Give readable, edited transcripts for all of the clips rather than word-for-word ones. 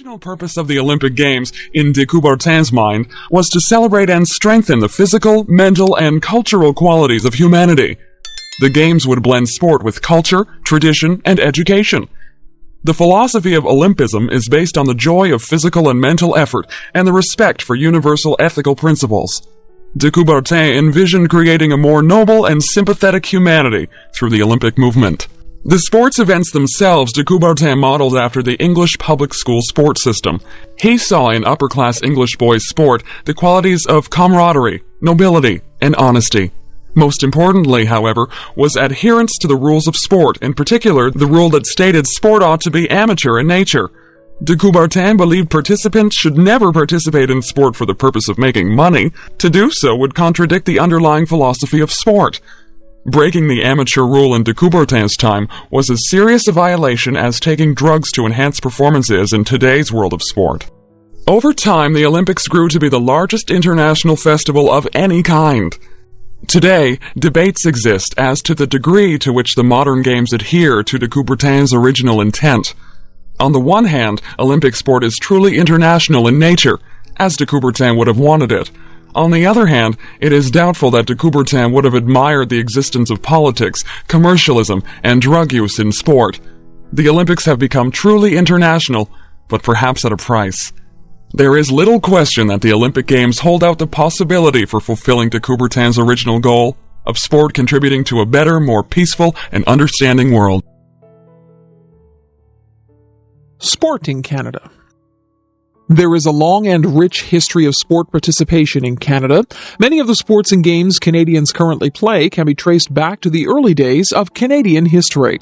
original purpose of the Olympic Games, in de Coubertin's mind, was to celebrate and strengthen the physical, mental, and cultural qualities of humanity. The Games would blend sport with culture, tradition, and education. The philosophy of Olympism is based on the joy of physical and mental effort and the respect for universal ethical principles. De Coubertin envisioned creating a more noble and sympathetic humanity through the Olympic movement. The sports events themselves de Coubertin modeled after the English public school sports system. He saw in upper-class English boys' sport the qualities of camaraderie, nobility, and honesty. Most importantly, however, was adherence to the rules of sport, in particular the rule that stated sport ought to be amateur in nature. De Coubertin believed participants should never participate in sport for the purpose of making money. To do so would contradict the underlying philosophy of sport. Breaking the amateur rule in de Coubertin's time was as serious a violation as taking drugs to enhance performance is in today's world of sport. Over time, the Olympics grew to be the largest international festival of any kind. Today, debates exist as to the degree to which the modern games adhere to de Coubertin's original intent. On the one hand, Olympic sport is truly international in nature, as de Coubertin would have wanted it. On the other hand, it is doubtful that de Coubertin would have admired the existence of politics, commercialism, and drug use in sport. The Olympics have become truly international, but perhaps at a price. There is little question that the Olympic Games hold out the possibility for fulfilling de Coubertin's original goal of sport contributing to a better, more peaceful, and understanding world. Sport in Canada. There is a long and rich history of sport participation in Canada. Many of the sports and games Canadians currently play can be traced back to the early days of Canadian history.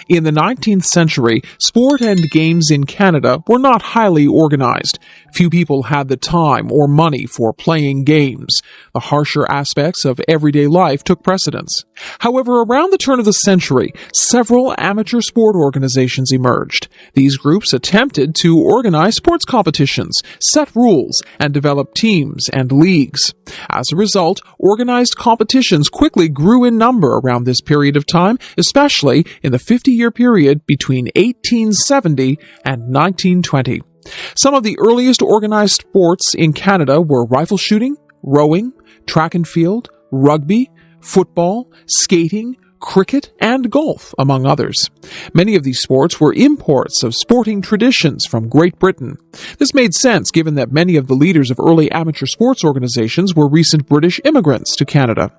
In the 19th century, sport and games in Canada were not highly organized. Few people had the time or money for playing games. The harsher aspects of everyday life took precedence. However, around the turn of the century, several amateur sport organizations emerged. These groups attempted to organize sports competitions, set rules, and develop teams and leagues. As a result, organized competitions quickly grew in number around this period of time, especially in the 50-year period between 1870 and 1920. Some of the earliest organized sports in Canada were rifle shooting, rowing, track and field, rugby, football, skating, cricket, and golf, among others. Many of these sports were imports of sporting traditions from Great Britain. This made sense given that many of the leaders of early amateur sports organizations were recent British immigrants to Canada.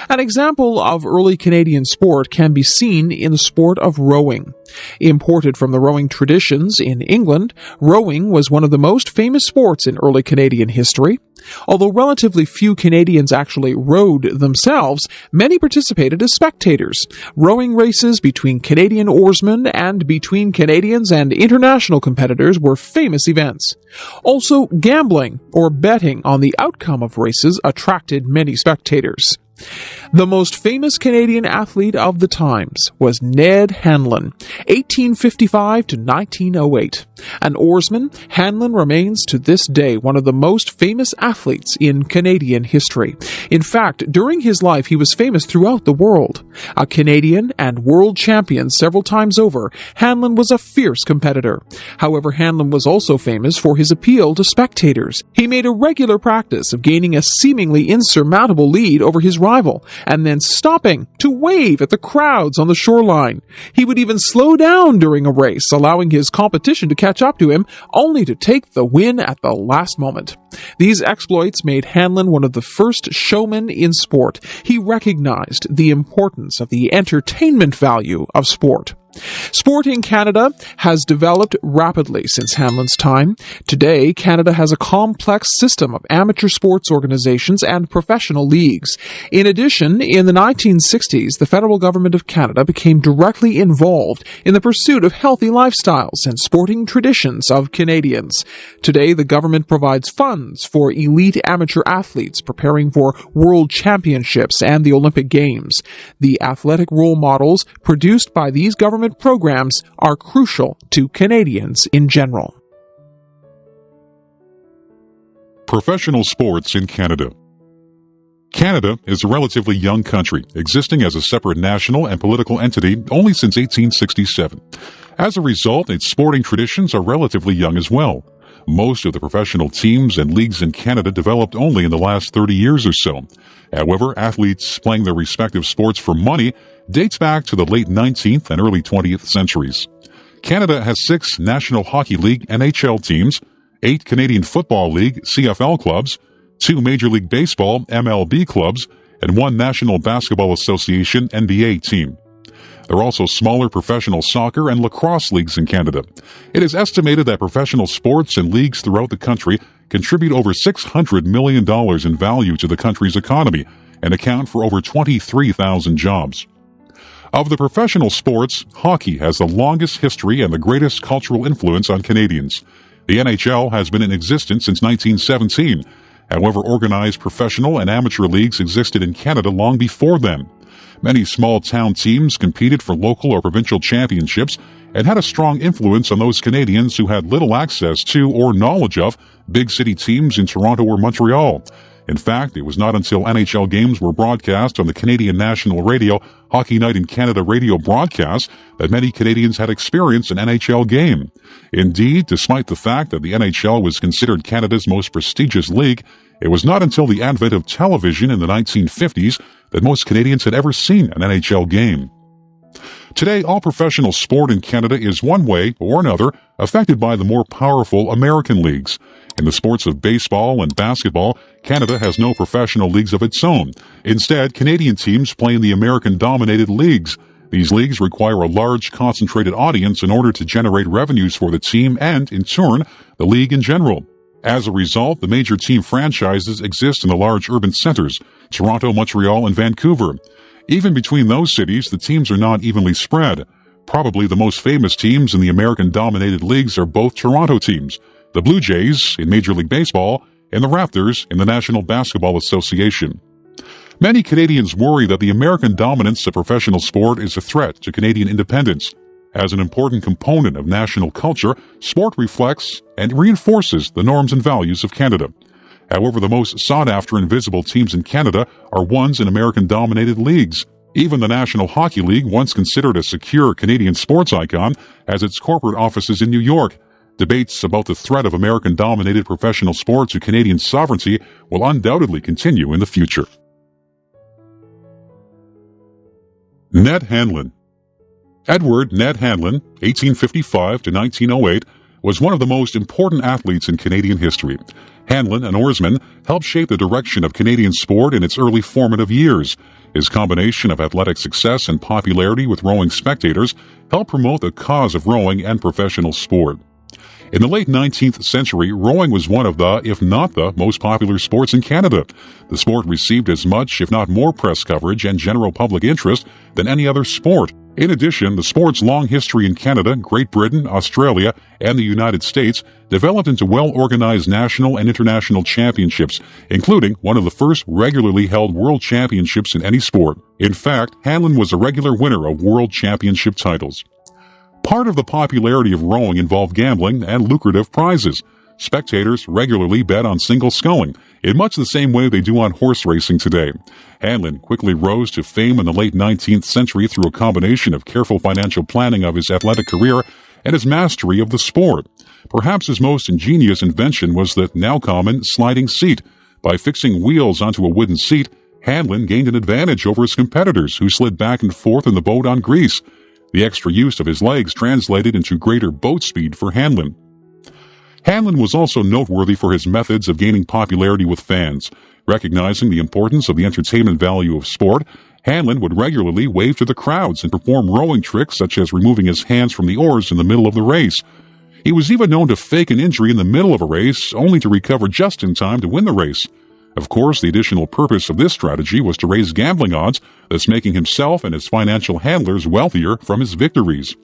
An example of early Canadian sport can be seen in the sport of rowing. Imported from the rowing traditions in England, rowing was one of the most famous sports in early Canadian history. Although relatively few Canadians actually rowed themselves, many participated as spectators. Rowing races between Canadian oarsmen and between Canadians and international competitors were famous events. Also, gambling or betting on the outcome of races attracted many spectators. The most famous Canadian athlete of the times was Ned Hanlon, 1855 to 1908. An oarsman, Hanlon remains to this day one of the most famous athletes in Canadian history. In fact, during his life he was famous throughout the world. A Canadian and world champion several times over, Hanlon was a fierce competitor. However, Hanlon was also famous for his appeal to spectators. He made a regular practice of gaining a seemingly insurmountable lead over his rival, and then stopping to wave at the crowds on the shoreline. He would even slow down during a race, allowing his competition to catch up to him, only to take the win at the last moment. These exploits made Hanlon one of the first showmen in sport. He recognized the importance of the entertainment value of sport. Sport in Canada has developed rapidly since Hanlon's time. Today, Canada has a complex system of amateur sports organizations and professional leagues. In addition, in the 1960s, the federal government of Canada became directly involved in the pursuit of healthy lifestyles and sporting traditions of Canadians. Today, the government provides funds for elite amateur athletes preparing for world championships and the Olympic Games. The athletic role models produced by these government programs are crucial to Canadians in general. Professional sports in Canada. Canada is a relatively young country, existing as a separate national and political entity only since 1867. As a result, its sporting traditions are relatively young as well. Most of the professional teams and leagues in Canada developed only in the last 30 years or so. However, athletes playing their respective sports for money dates back to the late 19th and early 20th centuries. Canada has 6 National Hockey League NHL teams, 8 Canadian Football League CFL clubs, 2 Major League Baseball MLB clubs, and 1 National Basketball Association NBA team. There are also smaller professional soccer and lacrosse leagues in Canada. It is estimated that professional sports and leagues throughout the country contribute over $600 million in value to the country's economy and account for over 23,000 jobs. Of the professional sports, hockey has the longest history and the greatest cultural influence on Canadians. The NHL has been in existence since 1917. However, organized professional and amateur leagues existed in Canada long before then. Many small-town teams competed for local or provincial championships and had a strong influence on those Canadians who had little access to or knowledge of big city teams in Toronto or Montreal. In fact, it was not until NHL games were broadcast on the Canadian National Radio Hockey Night in Canada radio broadcast that many Canadians had experienced an NHL game. Indeed, despite the fact that the NHL was considered Canada's most prestigious league, it was not until the advent of television in the 1950s that most Canadians had ever seen an NHL game. Today, all professional sport in Canada is one way or another affected by the more powerful American leagues. In the sports of baseball and basketball, Canada has no professional leagues of its own. Instead, Canadian teams play in the American-dominated leagues. These leagues require a large, concentrated audience in order to generate revenues for the team and, in turn, the league in general. As a result, the major team franchises exist in the large urban centers, Toronto, Montreal, and Vancouver. Even between those cities, the teams are not evenly spread. Probably the most famous teams in the American-dominated leagues are both Toronto teams, the Blue Jays in Major League Baseball and the Raptors in the National Basketball Association. Many Canadians worry that the American dominance of professional sport is a threat to Canadian independence. As an important component of national culture, sport reflects and reinforces the norms and values of Canada. However, the most sought-after and visible teams in Canada are ones in American-dominated leagues. Even the National Hockey League, once considered a secure Canadian sports icon, has its corporate offices in New York. Debates about the threat of American-dominated professional sport to Canadian sovereignty will undoubtedly continue in the future. Ned Hanlon. Edward Ned Hanlon, 1855 to 1908, was one of the most important athletes in Canadian history. Hanlon, an oarsman, helped shape the direction of Canadian sport in its early formative years. His combination of athletic success and popularity with rowing spectators helped promote the cause of rowing and professional sport. In the late 19th century, rowing was one of the, if not the, most popular sports in Canada. The sport received as much, if not more, press coverage and general public interest than any other sport. In addition, the sport's long history in Canada, Great Britain, Australia, and the United States developed into well-organized national and international championships, including one of the first regularly held world championships in any sport. In fact, Hanlon was a regular winner of world championship titles. Part of the popularity of rowing involved gambling and lucrative prizes. Spectators regularly bet on single sculling, in much the same way they do on horse racing today. Hanlon quickly rose to fame in the late 19th century through a combination of careful financial planning of his athletic career and his mastery of the sport. Perhaps his most ingenious invention was the now common sliding seat. By fixing wheels onto a wooden seat, Hanlon gained an advantage over his competitors who slid back and forth in the boat on grease. The extra use of his legs translated into greater boat speed for Hanlon. Hanlon was also noteworthy for his methods of gaining popularity with fans. Recognizing the importance of the entertainment value of sport, Hanlon would regularly wave to the crowds and perform rowing tricks such as removing his hands from the oars in the middle of the race. He was even known to fake an injury in the middle of a race, only to recover just in time to win the race. Of course, the additional purpose of this strategy was to raise gambling odds, thus making himself and his financial handlers wealthier from his victories.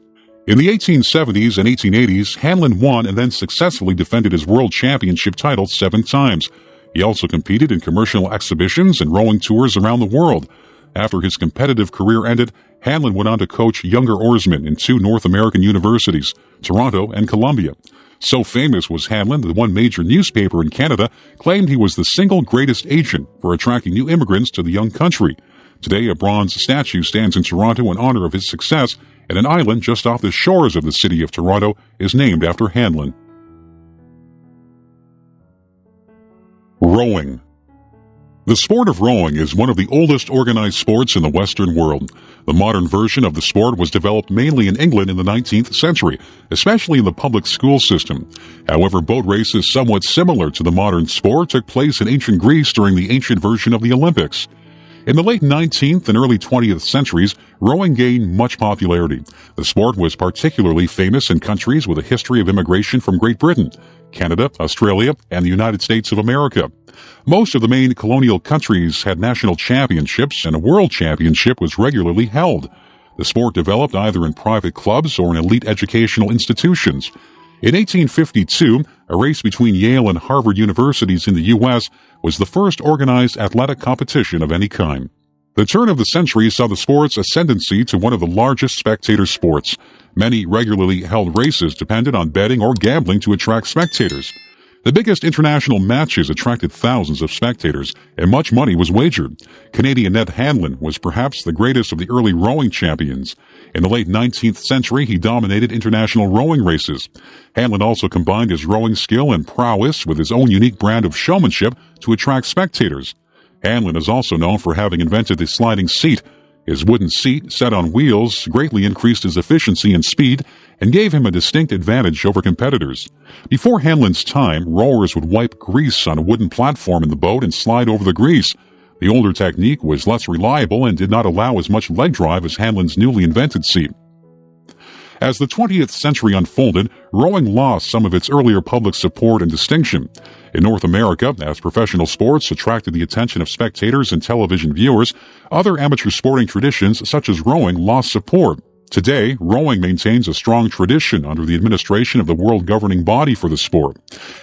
In the 1870s and 1880s, Hanlon won and then successfully defended his world championship title 7 times. He also competed in commercial exhibitions and rowing tours around the world. After his competitive career ended, Hanlon went on to coach younger oarsmen in 2 North American universities, Toronto and Columbia. So famous was Hanlon that one major newspaper in Canada claimed he was the single greatest agent for attracting new immigrants to the young country. Today, a bronze statue stands in Toronto in honor of his success and an island just off the shores of the city of Toronto is named after Hanlon. Rowing. The sport of rowing is one of the oldest organized sports in the Western world. The modern version of the sport was developed mainly in England in the 19th century, especially in the public school system. However, boat races somewhat similar to the modern sport took place in ancient Greece during the ancient version of the Olympics. In the late 19th and early 20th centuries, rowing gained much popularity. The sport was particularly famous in countries with a history of immigration from Great Britain, Canada, Australia, and the United States of America. Most of the main colonial countries had national championships, and a world championship was regularly held. The sport developed either in private clubs or in elite educational institutions. In 1852, a race between Yale and Harvard universities in the U.S. was the first organized athletic competition of any kind. The turn of the century saw the sport's ascendancy to one of the largest spectator sports. Many regularly held races depended on betting or gambling to attract spectators. The biggest international matches attracted thousands of spectators, and much money was wagered. Canadian Ned Hanlon was perhaps the greatest of the early rowing champions. In the late 19th century, he dominated international rowing races. Hanlon also combined his rowing skill and prowess with his own unique brand of showmanship to attract spectators. Hanlon is also known for having invented the sliding seat. His wooden seat, set on wheels, greatly increased his efficiency and speed and gave him a distinct advantage over competitors. Before Hanlon's time, rowers would wipe grease on a wooden platform in the boat and slide over the grease. The older technique was less reliable and did not allow as much leg drive as Hanlon's newly invented seat. As the 20th century unfolded, rowing lost some of its earlier public support and distinction. In North America, as professional sports attracted the attention of spectators and television viewers, other amateur sporting traditions such as rowing lost support. Today, rowing maintains a strong tradition under the administration of the world governing body for the sport.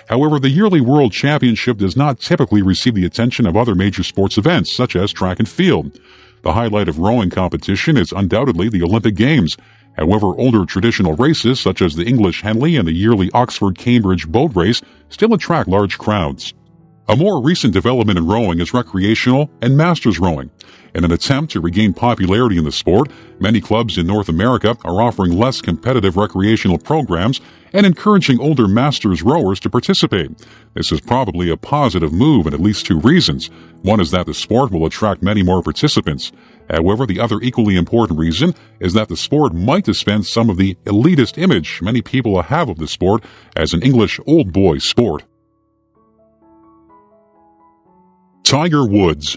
However, the yearly World Championship does not typically receive the attention of other major sports events, such as track and field. The highlight of rowing competition is undoubtedly the Olympic Games. However, older traditional races, such as the English Henley and the yearly Oxford-Cambridge boat race, still attract large crowds. A more recent development in rowing is recreational and masters rowing. In an attempt to regain popularity in the sport, many clubs in North America are offering less competitive recreational programs and encouraging older masters rowers to participate. This is probably a positive move in at least two reasons. One is that the sport will attract many more participants. However, the other equally important reason is that the sport might dispense some of the elitist image many people have of the sport as an English old boy sport. Tiger Woods.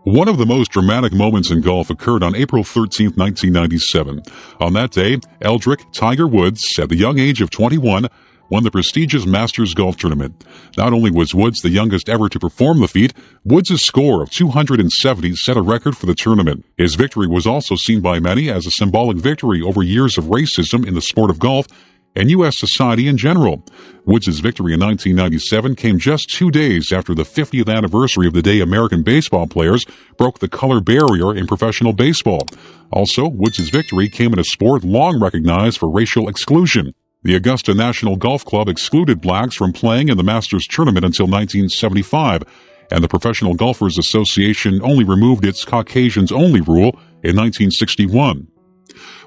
One of the most dramatic moments in golf occurred on April 13, 1997. On that day, Eldrick Tiger Woods, at the young age of 21, won the prestigious Masters Golf Tournament. Not only was Woods the youngest ever to perform the feat, Woods' score of 270 set a record for the tournament. His victory was also seen by many as a symbolic victory over years of racism in the sport of golf and U.S. society in general. Woods' victory in 1997 came just 2 days after the 50th anniversary of the day American baseball players broke the color barrier in professional baseball. Also, Woods' victory came in a sport long recognized for racial exclusion. The Augusta National Golf Club excluded blacks from playing in the Masters tournament until 1975, and the Professional Golfers Association only removed its Caucasians-only rule in 1961.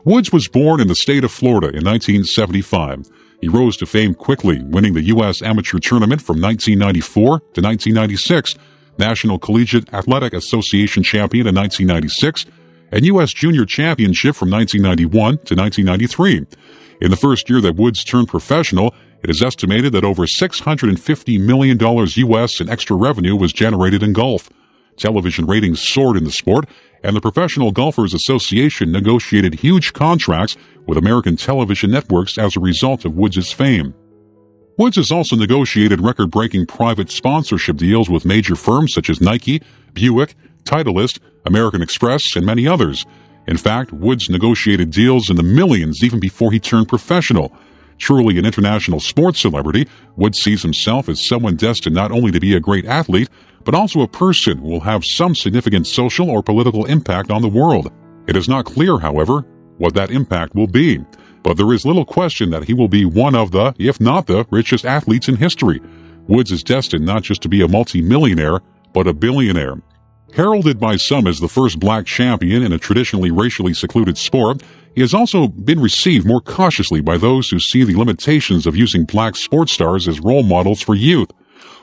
Woods was born in the state of Florida in 1975. He rose to fame quickly, winning the U.S. Amateur Tournament from 1994 to 1996, National Collegiate Athletic Association Champion in 1996, and U.S. Junior Championship from 1991 to 1993. In the first year that Woods turned professional, it is estimated that over $650 million U.S. in extra revenue was generated in golf. Television ratings soared in the sport, and the Professional Golfers Association negotiated huge contracts with American television networks as a result of Woods' fame. Woods has also negotiated record-breaking private sponsorship deals with major firms such as Nike, Buick, Titleist, American Express, and many others. In fact, Woods negotiated deals in the millions even before he turned professional. Truly an international sports celebrity, Woods sees himself as someone destined not only to be a great athlete, but also a person who will have some significant social or political impact on the world. It is not clear, however, what that impact will be, but there is little question that he will be one of the, if not the, richest athletes in history. Woods is destined not just to be a multi-millionaire, but a billionaire. Heralded by some as the first black champion in a traditionally racially secluded sport, he has also been received more cautiously by those who see the limitations of using black sports stars as role models for youth.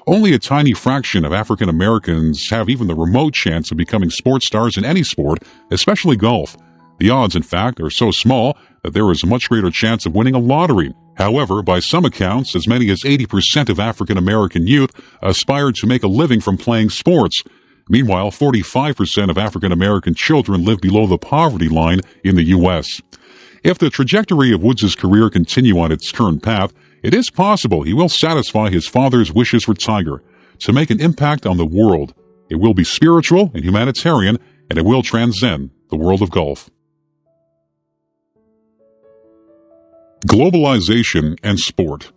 Only a tiny fraction of African Americans have even the remote chance of becoming sports stars in any sport, especially golf. The odds, in fact, are so small that there is a much greater chance of winning a lottery. However, by some accounts, as many as 80% of African American youth aspire to make a living from playing sports. Meanwhile, 45% of African American children live below the poverty line in the U.S. If the trajectory of Woods' career continue on its current path, it is possible he will satisfy his father's wishes for Tiger, to make an impact on the world. It will be spiritual and humanitarian, and it will transcend the world of golf. Globalization and sport.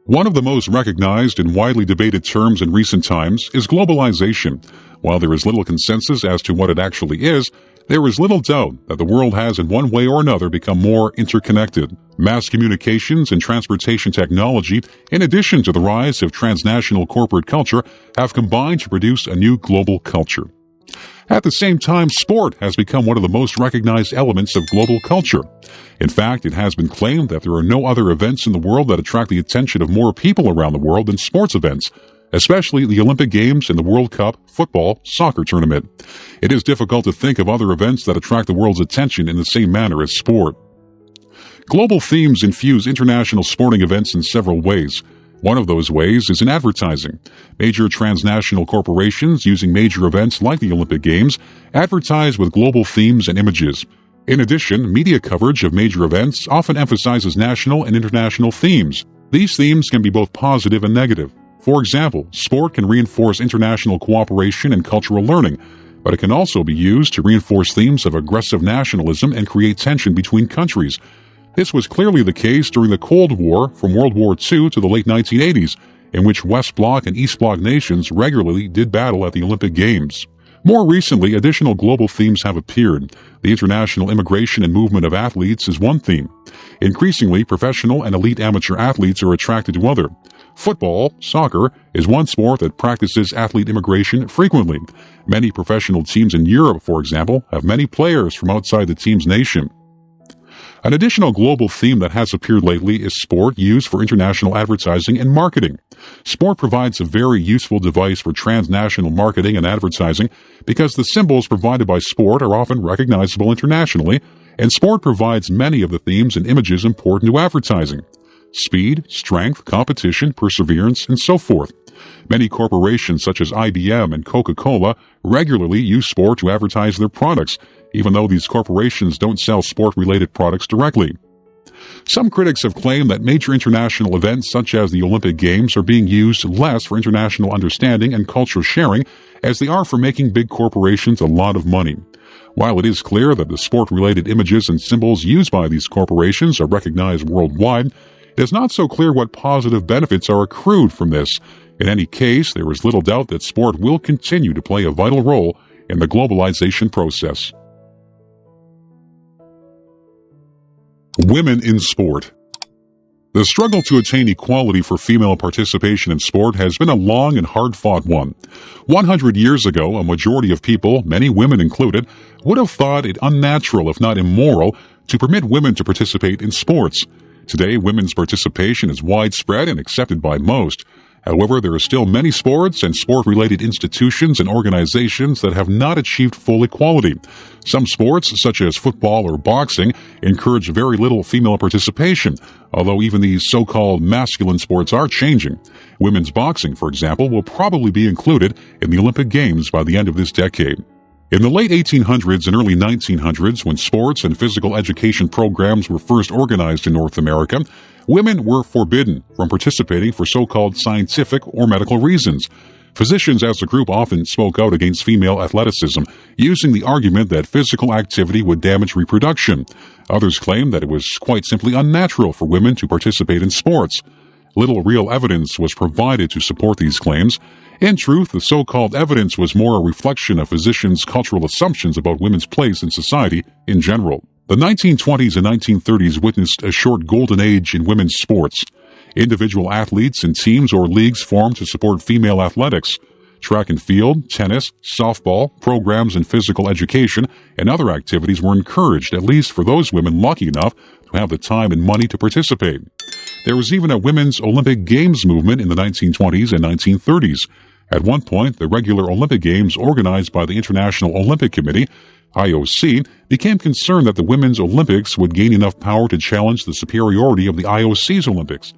One of the most recognized and widely debated terms in recent times is globalization. While there is little consensus as to what it actually is, there is little doubt that the world has in one way or another become more interconnected. Mass communications and transportation technology, in addition to the rise of transnational corporate culture, have combined to produce a new global culture. At the same time, sport has become one of the most recognized elements of global culture. In fact, it has been claimed that there are no other events in the world that attract the attention of more people around the world than sports events, especially the Olympic Games and the World Cup football soccer tournament. It is difficult to think of other events that attract the world's attention in the same manner as sport. Global themes infuse international sporting events in several ways. One of those ways is in advertising. Major transnational corporations using major events like the Olympic Games advertise with global themes and images. In addition, media coverage of major events often emphasizes national and international themes. These themes can be both positive and negative. For example, sport can reinforce international cooperation and cultural learning, but it can also be used to reinforce themes of aggressive nationalism and create tension between countries. This was clearly the case during the Cold War from World War II to the late 1980s, in which West Bloc and East Bloc nations regularly did battle at the Olympic Games. More recently, additional global themes have appeared. The international immigration and movement of athletes is one theme. Increasingly, professional and elite amateur athletes are attracted to other. Football, soccer, is one sport that practices athlete immigration frequently. Many professional teams in Europe, for example, have many players from outside the team's nation. An additional global theme that has appeared lately is sport used for international advertising and marketing. Sport provides a very useful device for transnational marketing and advertising because the symbols provided by sport are often recognizable internationally, and sport provides many of the themes and images important to advertising: speed, strength, competition, perseverance, and so forth. Many corporations such as IBM and Coca-Cola regularly use sport to advertise their products, even though these corporations don't sell sport-related products directly. Some critics have claimed that major international events such as the Olympic Games are being used less for international understanding and cultural sharing as they are for making big corporations a lot of money. While it is clear that the sport-related images and symbols used by these corporations are recognized worldwide, it is not so clear what positive benefits are accrued from this. In any case, there is little doubt that sport will continue to play a vital role in the globalization process. Women in sport. The struggle to attain equality for female participation in sport has been a long and hard-fought one. 100 years ago, a majority of people, many women included, would have thought it unnatural, if not immoral, to permit women to participate in sports. Today, women's participation is widespread and accepted by most. However, there are still many sports and sport-related institutions and organizations that have not achieved full equality. Some sports, such as football or boxing, encourage very little female participation, although even these so-called masculine sports are changing. Women's boxing, for example, will probably be included in the Olympic Games by the end of this decade. In the late 1800s and early 1900s, when sports and physical education programs were first organized in North America, women were forbidden from participating for so-called scientific or medical reasons. Physicians as a group often spoke out against female athleticism, using the argument that physical activity would damage reproduction. Others claimed that it was quite simply unnatural for women to participate in sports. Little real evidence was provided to support these claims. In truth, the so-called evidence was more a reflection of physicians' cultural assumptions about women's place in society in general. The 1920s and 1930s witnessed a short golden age in women's sports. Individual athletes and teams or leagues formed to support female athletics. Track and field, tennis, softball, programs in physical education, and other activities were encouraged, at least for those women lucky enough to have the time and money to participate. There was even a women's Olympic Games movement in the 1920s and 1930s. At one point, the regular Olympic Games organized by the International Olympic Committee, IOC, became concerned that the Women's Olympics would gain enough power to challenge the superiority of the IOC's Olympics.